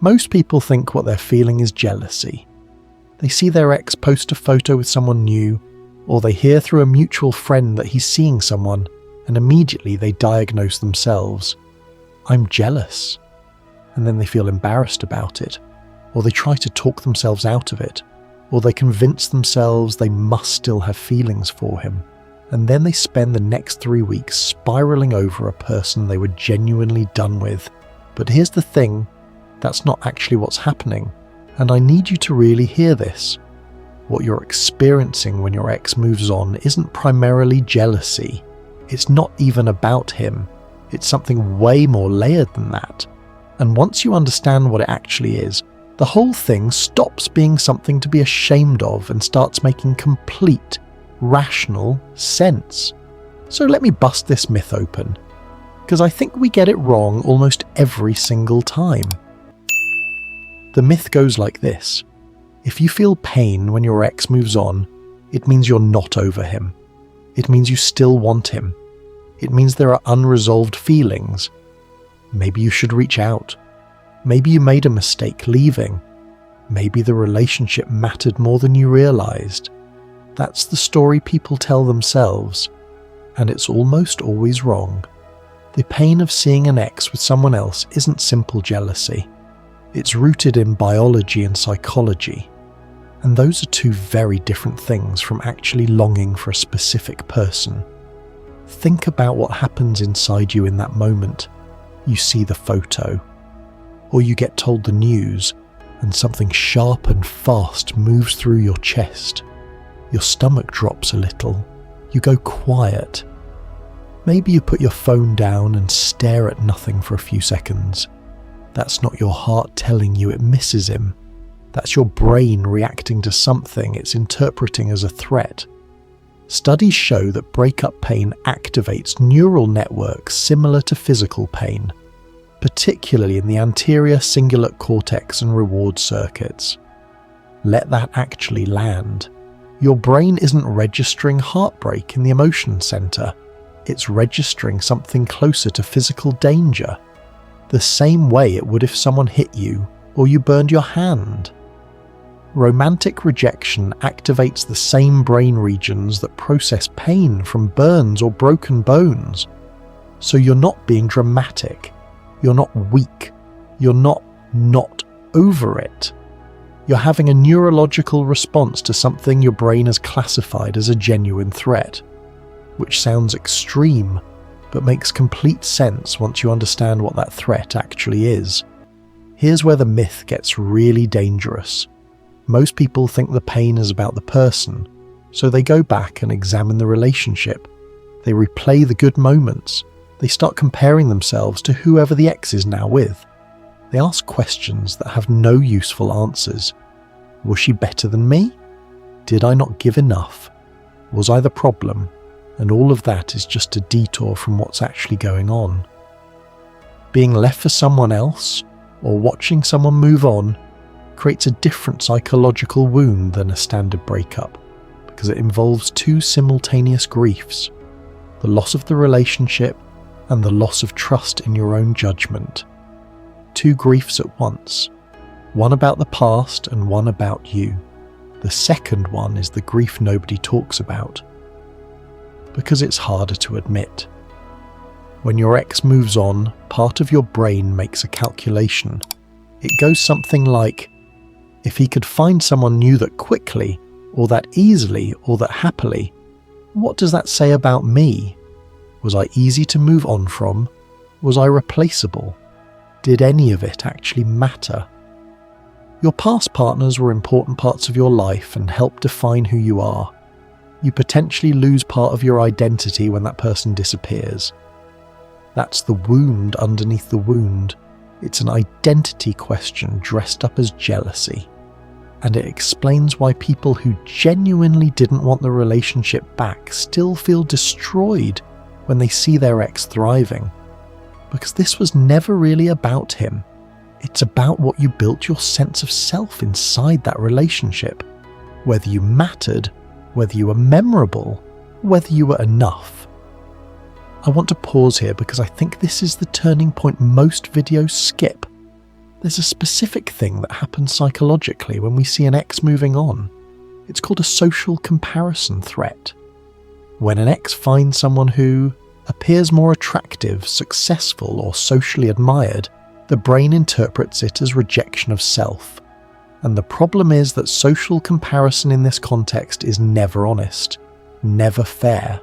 Most people think what they're feeling is jealousy. They see their ex post a photo with someone new, or they hear through a mutual friend that he's seeing someone, and immediately they diagnose themselves. I'm jealous. And then they feel embarrassed about it, or they try to talk themselves out of it, or they convince themselves they must still have feelings for him, and then they spend the next 3 weeks spiraling over a person they were genuinely done with. But here's the thing, that's not actually what's happening, and I need you to really hear this. What you're experiencing when your ex moves on isn't primarily jealousy. It's not even about him. It's something way more layered than that. And once you understand what it actually is, the whole thing stops being something to be ashamed of and starts making complete, rational sense. So let me bust this myth open, because I think we get it wrong almost every single time. The myth goes like this. If you feel pain when your ex moves on, it means you're not over him. It means you still want him. It means there are unresolved feelings. Maybe you should reach out. Maybe you made a mistake leaving. Maybe the relationship mattered more than you realized. That's the story people tell themselves, and it's almost always wrong. The pain of seeing an ex with someone else isn't simple jealousy. It's rooted in biology and psychology, and those are two very different things from actually longing for a specific person. Think about what happens inside you in that moment. You see the photo, or you get told the news, and something sharp and fast moves through your chest. Your stomach drops a little. You go quiet. Maybe you put your phone down and stare at nothing for a few seconds. That's not your heart telling you it misses him. That's your brain reacting to something it's interpreting as a threat. Studies show that breakup pain activates neural networks similar to physical pain, particularly in the anterior cingulate cortex and reward circuits. Let that actually land. Your brain isn't registering heartbreak in the emotion center. It's registering something closer to physical danger, the same way it would if someone hit you or you burned your hand. Romantic rejection activates the same brain regions that process pain from burns or broken bones. So you're not being dramatic. You're not weak. You're not over it. You're having a neurological response to something your brain has classified as a genuine threat, which sounds extreme, but makes complete sense once you understand what that threat actually is. Here's where the myth gets really dangerous. Most people think the pain is about the person, so they go back and examine the relationship. They replay the good moments. They start comparing themselves to whoever the ex is now with. They ask questions that have no useful answers. Was she better than me? Did I not give enough? Was I the problem? And all of that is just a detour from what's actually going on. Being left for someone else, or watching someone move on, creates a different psychological wound than a standard breakup, because it involves two simultaneous griefs: the loss of the relationship and the loss of trust in your own judgment. Two griefs at once, one about the past and one about you. The second one is the grief nobody talks about, because it's harder to admit. When your ex moves on, part of your brain makes a calculation. It goes something like, if he could find someone new that quickly, or that easily, or that happily, what does that say about me? Was I easy to move on from? Was I replaceable? Did any of it actually matter? Your past partners were important parts of your life and helped define who you are. You potentially lose part of your identity when that person disappears. That's the wound underneath the wound. It's an identity question dressed up as jealousy. And it explains why people who genuinely didn't want the relationship back still feel destroyed when they see their ex thriving. Because this was never really about him. It's about what you built your sense of self inside that relationship. Whether you mattered, whether you were memorable, whether you were enough. I want to pause here because I think this is the turning point most videos skip. There's a specific thing that happens psychologically when we see an ex moving on. It's called a social comparison threat. When an ex finds someone who appears more attractive, successful, or socially admired, the brain interprets it as rejection of self. And the problem is that social comparison in this context is never honest, never fair.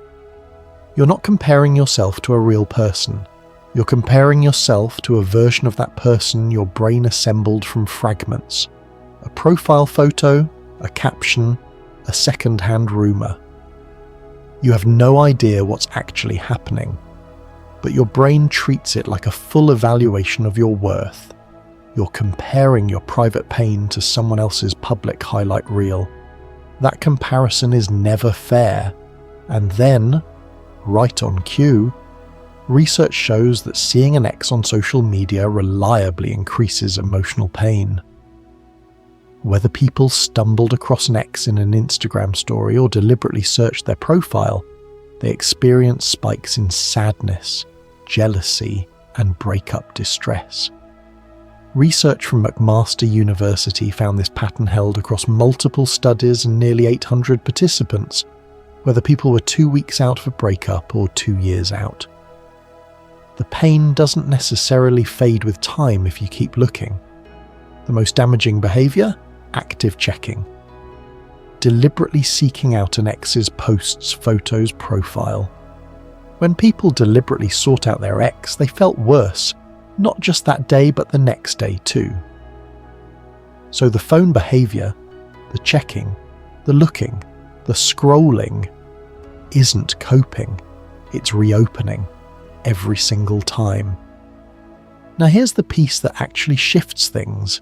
You're not comparing yourself to a real person. You're comparing yourself to a version of that person your brain assembled from fragments. A profile photo, a caption, a second-hand rumour. You have no idea what's actually happening, but your brain treats it like a full evaluation of your worth. You're comparing your private pain to someone else's public highlight reel. That comparison is never fair. And then, right on cue, research shows that seeing an ex on social media reliably increases emotional pain. Whether people stumbled across an ex in an Instagram story or deliberately searched their profile, they experience spikes in sadness, jealousy, and breakup distress. Research from McMaster University found this pattern held across multiple studies and nearly 800 participants, whether people were 2 weeks out of a breakup or 2 years out. The pain doesn't necessarily fade with time if you keep looking. The most damaging behaviour? Active checking. Deliberately seeking out an ex's posts, photos, profile. When people deliberately sought out their ex, they felt worse, not just that day but the next day too. So the phone behaviour, the checking, the looking, the scrolling, isn't coping, it's reopening, every single time. Now here's the piece that actually shifts things.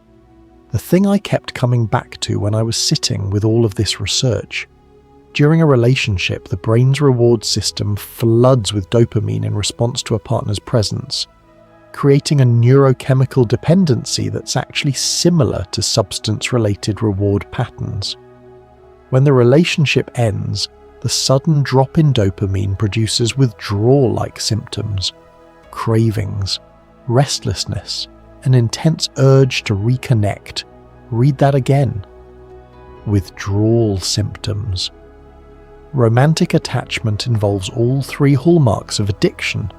The thing I kept coming back to when I was sitting with all of this research. During a relationship, the brain's reward system floods with dopamine in response to a partner's presence, creating a neurochemical dependency that's actually similar to substance-related reward patterns. When the relationship ends, the sudden drop in dopamine produces withdrawal-like symptoms, cravings, restlessness, an intense urge to reconnect. Read that again. Withdrawal symptoms. Romantic attachment involves all 3 hallmarks of addiction.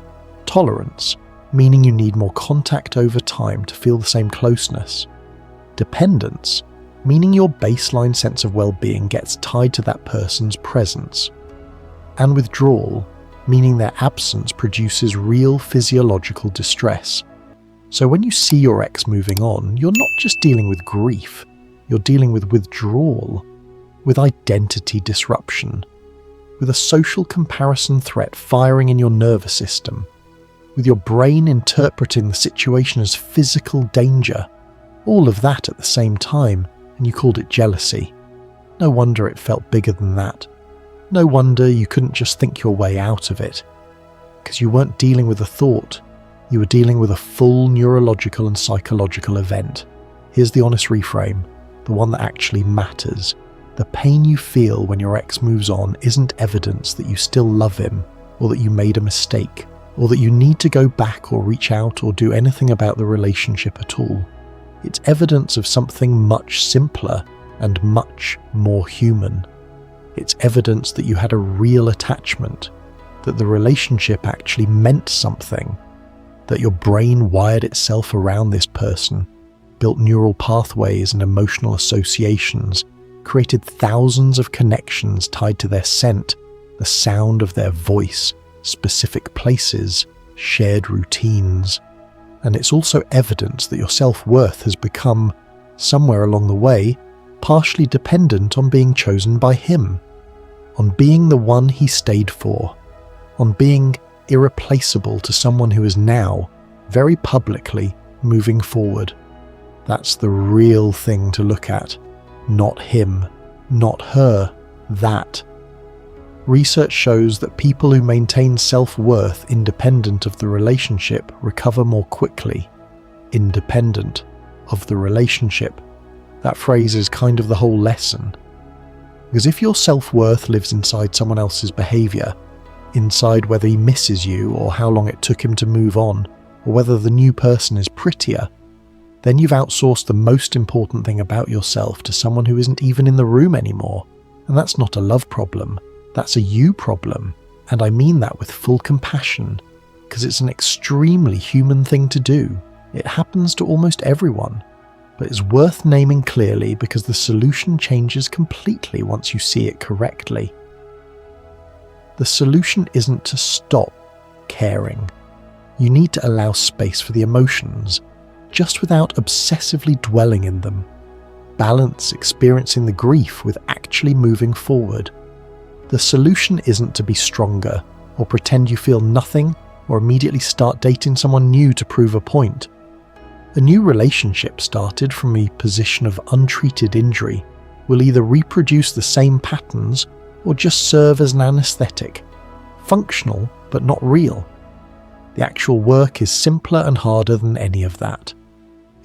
Tolerance, meaning you need more contact over time to feel the same closeness. Dependence, meaning your baseline sense of well-being gets tied to that person's presence. And withdrawal, meaning their absence produces real physiological distress. So when you see your ex moving on, you're not just dealing with grief, you're dealing with withdrawal, with identity disruption, with a social comparison threat firing in your nervous system, with your brain interpreting the situation as physical danger, all of that at the same time, and you called it jealousy. No wonder it felt bigger than that. No wonder you couldn't just think your way out of it. Because you weren't dealing with a thought, you were dealing with a full neurological and psychological event. Here's the honest reframe, the one that actually matters. The pain you feel when your ex moves on isn't evidence that you still love him, or that you made a mistake, or that you need to go back or reach out or do anything about the relationship at all. It's evidence of something much simpler and much more human. It's evidence that you had a real attachment, that the relationship actually meant something, that your brain wired itself around this person, built neural pathways and emotional associations, created thousands of connections tied to their scent, the sound of their voice, specific places, shared routines. And it's also evidence that your self-worth has become, somewhere along the way, partially dependent on being chosen by him, on being the one he stayed for, on being irreplaceable to someone who is now, very publicly, moving forward. That's the real thing to look at. Not him, not her, that. Research shows that people who maintain self-worth independent of the relationship recover more quickly. Independent of the relationship. That phrase is kind of the whole lesson. Because if your self-worth lives inside someone else's behaviour, inside whether he misses you or how long it took him to move on, or whether the new person is prettier, Then you've outsourced the most important thing about yourself to someone who isn't even in the room anymore. And that's not a love problem, that's a you problem. And I mean that with full compassion, because it's an extremely human thing to do. It happens to almost everyone, but it's worth naming clearly because the solution changes completely once you see it correctly. The solution isn't to stop caring. You need to allow space for the emotions, just without obsessively dwelling in them. Balance experiencing the grief with actually moving forward. The solution isn't to be stronger, or pretend you feel nothing, or immediately start dating someone new to prove a point. A new relationship started from a position of untreated injury will either reproduce the same patterns or just serve as an anesthetic. Functional, but not real. The actual work is simpler and harder than any of that.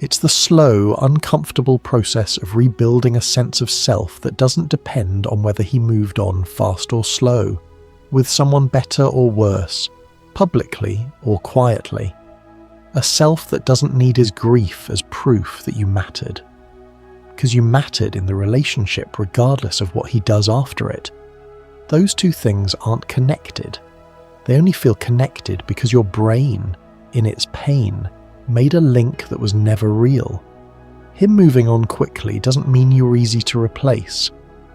It's the slow, uncomfortable process of rebuilding a sense of self that doesn't depend on whether he moved on fast or slow, with someone better or worse, publicly or quietly. A self that doesn't need his grief as proof that you mattered. Because you mattered in the relationship regardless of what he does after it. Those two things aren't connected. They only feel connected because your brain, in its pain, made a link that was never real. Him moving on quickly doesn't mean you're easy to replace.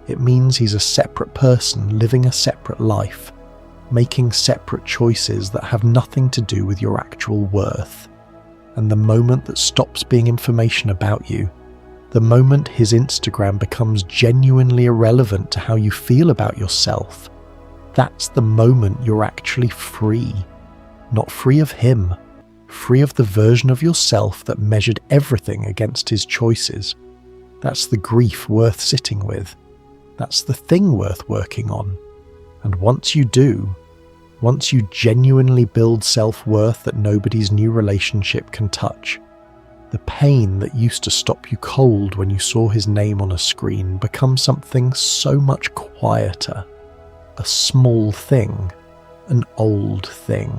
It means he's a separate person living a separate life, making separate choices that have nothing to do with your actual worth. And the moment that stops being information about you, the moment his Instagram becomes genuinely irrelevant to how you feel about yourself, that's the moment you're actually free. Not free of him, free of the version of yourself that measured everything against his choices. That's the grief worth sitting with. That's the thing worth working on. And once you do, once you genuinely build self-worth that nobody's new relationship can touch, the pain that used to stop you cold when you saw his name on a screen becomes something so much quieter. A small thing, an old thing,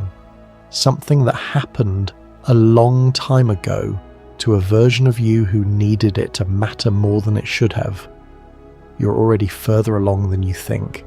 something that happened a long time ago to a version of you who needed it to matter more than it should have. You're already further along than you think.